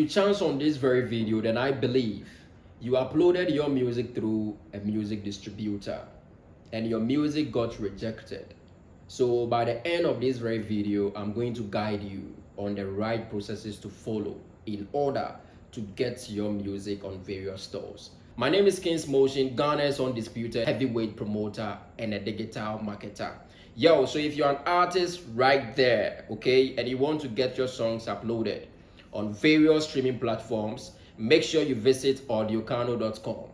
you chance on this very video, then I believe you uploaded your music through a music distributor and your music got rejected. So by the end of this very video, I'm going to guide you on the right processes to follow in order to get your music on various stores. My name is Kings Motion, Ghana's undisputed heavyweight promoter and a digital marketer. Yo, so if you're an artist right there, okay, and you want to get your songs uploaded on various streaming platforms, make sure you visit audiocano.com.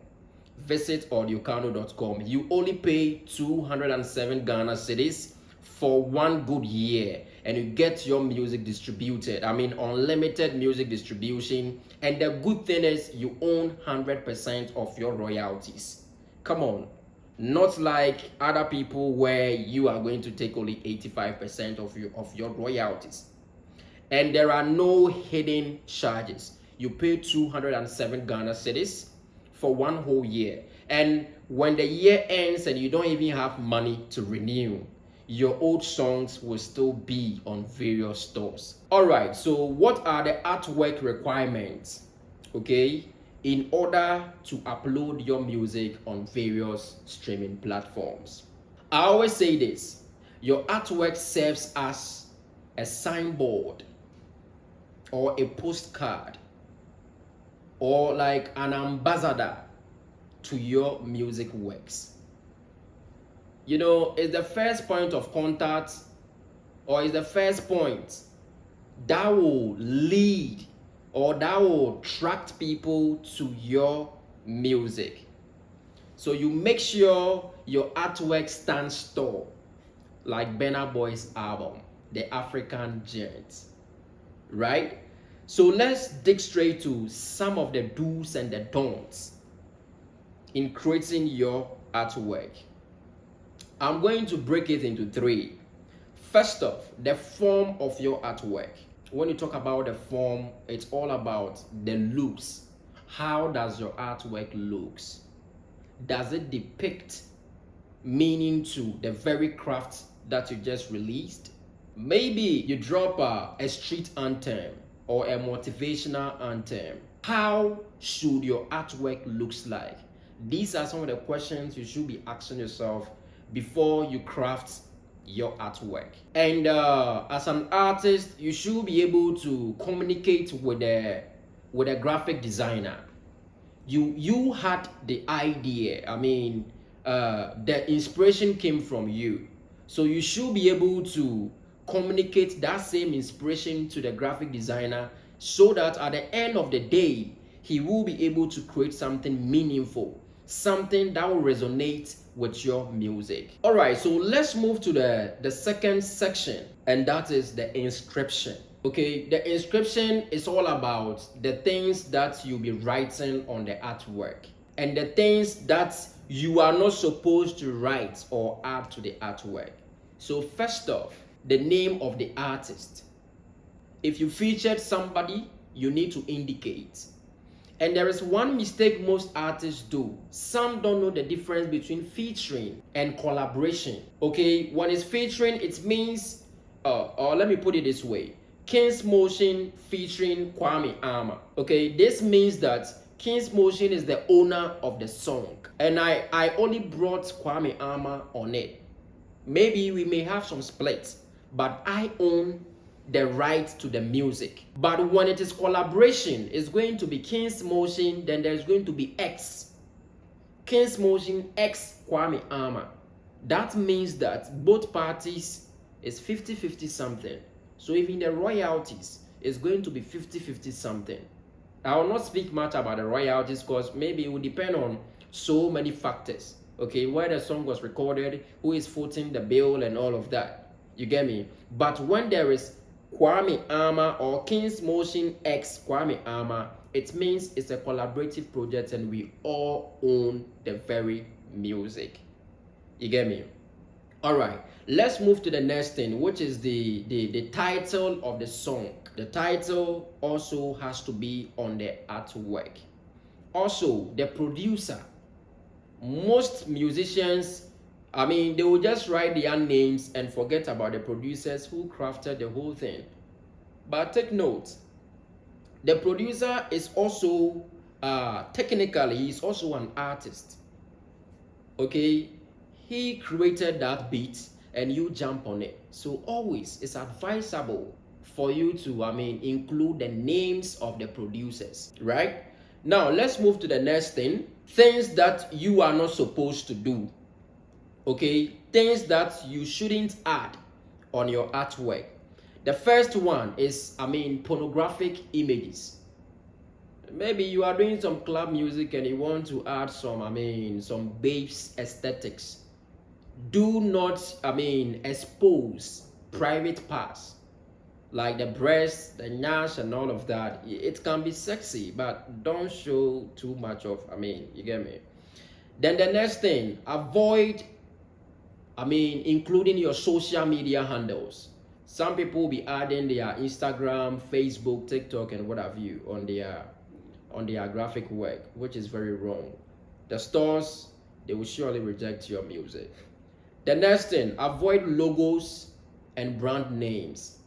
Visit audiocano.com. You only pay 207 Ghana cedis for 1 good year and you get your music distributed. I mean, unlimited music distribution. And the good thing is you own 100% of your royalties. Come on. Not like other people where you are going to take only 85% of your royalties. And there are no hidden charges. You pay 207 Ghana cedis for 1 whole year. And when the year ends and you don't even have money to renew, your old songs will still be on various stores. All right, so what are the artwork requirements, okay, in order to upload your music on various streaming platforms? I always say this: your artwork serves as a signboard or a postcard or like an ambassador to your music works. You know, it's the first point of contact, or it's the first point that will lead or that will attract people to your music. So you make sure your artwork stands tall, like Burna Boy's album, The African Giant, right? So let's dig straight to some of the do's and the don'ts in creating your artwork. I'm going to break it into 3. First off, the form of your artwork. When you talk about the form, it's all about the looks. How does your artwork looks? Does it depict meaning to the very craft that you just released? Maybe you drop a street anthem or a motivational anthem. How should your artwork looks like? These are some of the questions you should be asking yourself before you craft your artwork. And as an artist, you should be able to communicate with a graphic designer. You had the idea. I mean, the inspiration came from you. So you should be able to communicate that same inspiration to the graphic designer so that at the end of the day, he will be able to create something meaningful, something that will resonate with your music. All right, so let's move to the second section, and that is the inscription. Okay, the inscription is all about the things that you'll be writing on the artwork and the things that you are not supposed to write or add to the artwork. So first off, the name of the artist. If you featured somebody, you need to indicate. And there is one mistake most artists do. Some don't know the difference between featuring and collaboration. Okay, when it's featuring, it means, or let me put it this way: Kings Motion featuring Kwame Ama. Okay, this means that Kings Motion is the owner of the song, and I only brought Kwame Ama on it. Maybe we may have some splits, but I own the right to the music. But when it is collaboration, it's going to be Kings Motion, then there's going to be X. Kings Motion X Kwame Ama. That means that both parties is 50-50 something. So even the royalties is going to be 50-50 something. I will not speak much about the royalties because maybe it will depend on so many factors. Okay, where the song was recorded, who is footing the bill and all of that. You get me? But when there is Kwame Ama or Kings Motion X Kwame Ama, it means it's a collaborative project and we all own the very music. You get me? All right, let's move to the next thing, which is the title of the song. The title also has to be on the artwork. Also, the producer. Most musicians, I mean, they will just write their names and forget about the producers who crafted the whole thing. But take note, The producer is also technically he's also an artist. Okay, he created that beat and you jump on it. So always it's advisable for you to include the names of the producers, right? Now let's move to the next thing. Things that you are not supposed to do. Okay, things that you shouldn't add on your artwork. The first one is pornographic images. Maybe you are doing some club music and you want to add some babes aesthetics. Do not expose private parts like the breasts, the nyash and all of that. It can be sexy, but don't show too much of, you get me? Then the next thing, avoid including your social media handles. Some people will be adding their Instagram, Facebook, TikTok and what have you on their graphic work, which is very wrong. The stores, they will surely reject your music. The next thing, avoid logos and brand names.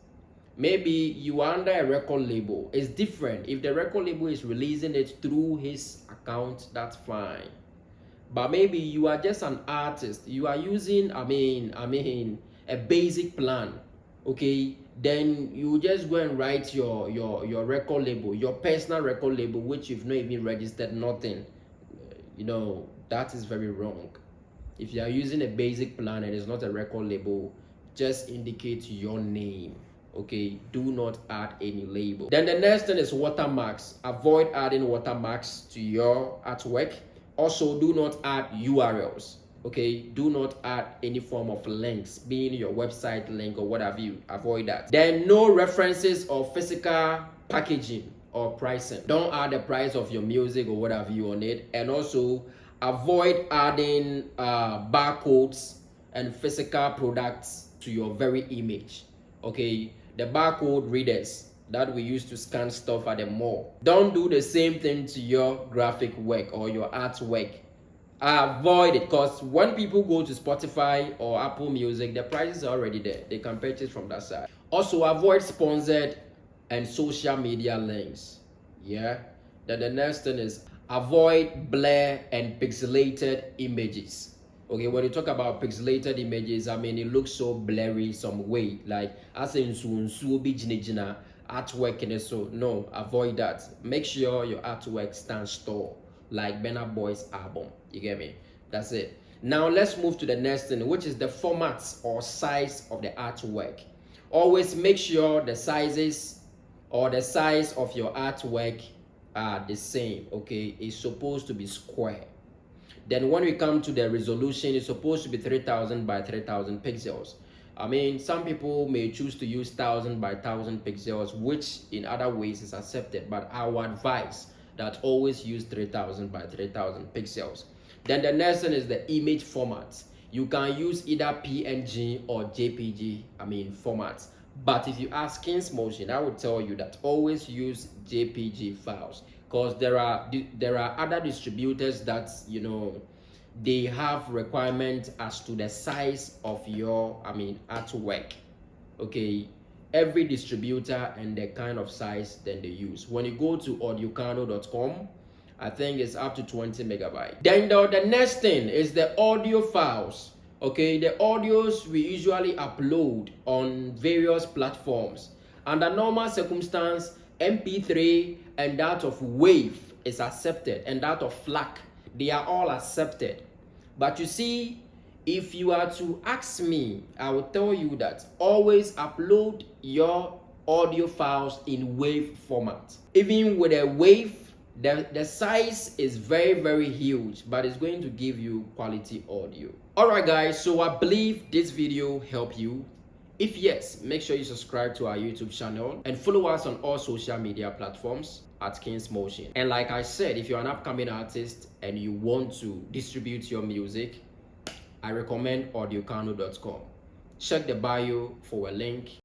Maybe you are under a record label. It's different. If the record label is releasing it through his account, that's fine. But maybe you are just an artist. You are using a basic plan. Okay, then you just go and write your record label, your personal record label, which you've not even registered, nothing. That is very wrong. If you are using a basic plan and it's not a record label, just indicate your name. Okay, do not add any label. Then the next thing is watermarks. Avoid adding watermarks to your artwork. Also, do not add URLs. Okay, do not add any form of links, being your website link or what have you. Avoid that. Then no references or physical packaging or pricing. Don't add the price of your music or what have you on it. And also avoid adding barcodes and physical products to your very image. Okay, the barcode readers that we use to scan stuff at the mall. Don't do the same thing to your graphic work or your artwork. Avoid it, because when people go to Spotify or Apple Music, the prices are already there. They can purchase from that side. Also, avoid sponsored and social media links. Yeah. Then the next thing is avoid blur and pixelated images. Okay, when you talk about pixelated images, it looks so blurry some way, like as in artwork in it. So no, avoid that. Make sure your artwork stands tall, like Burna Boy's album. You get me? That's it. Now let's move to the next thing, which is the formats or size of the artwork. Always make sure the sizes or the size of your artwork are the same. Okay, it's supposed to be square. Then when we come to the resolution, it's supposed to be 3000 by 3000 pixels. Some people may choose to use 1000 by 1000 pixels, which in other ways is accepted, but I would advise that always use 3000 by 3000 pixels. Then the next one is the image formats. You can use either PNG or JPG formats. But if you ask King's Motion, I would tell you that always use JPG files, because there are other distributors that they have requirements as to the size of your artwork. Okay, every distributor and the kind of size that they use. When you go to audiocano.com, I think it's up to 20 megabytes. Then the next thing is the audio files. Okay, the audios we usually upload on various platforms. Under normal circumstance, MP3 and that of WAV is accepted, and that of FLAC, they are all accepted. But you see, if you are to ask me, I will tell you that always upload your audio files in WAV format. Even with a WAV, the size is very, very huge, but it's going to give you quality audio. Alright guys, so I believe this video helped you. If yes, make sure you subscribe to our YouTube channel and follow us on all social media platforms at King's Motion. And like I said, if you're an upcoming artist and you want to distribute your music, I recommend audiocano.com. Check the bio for a link.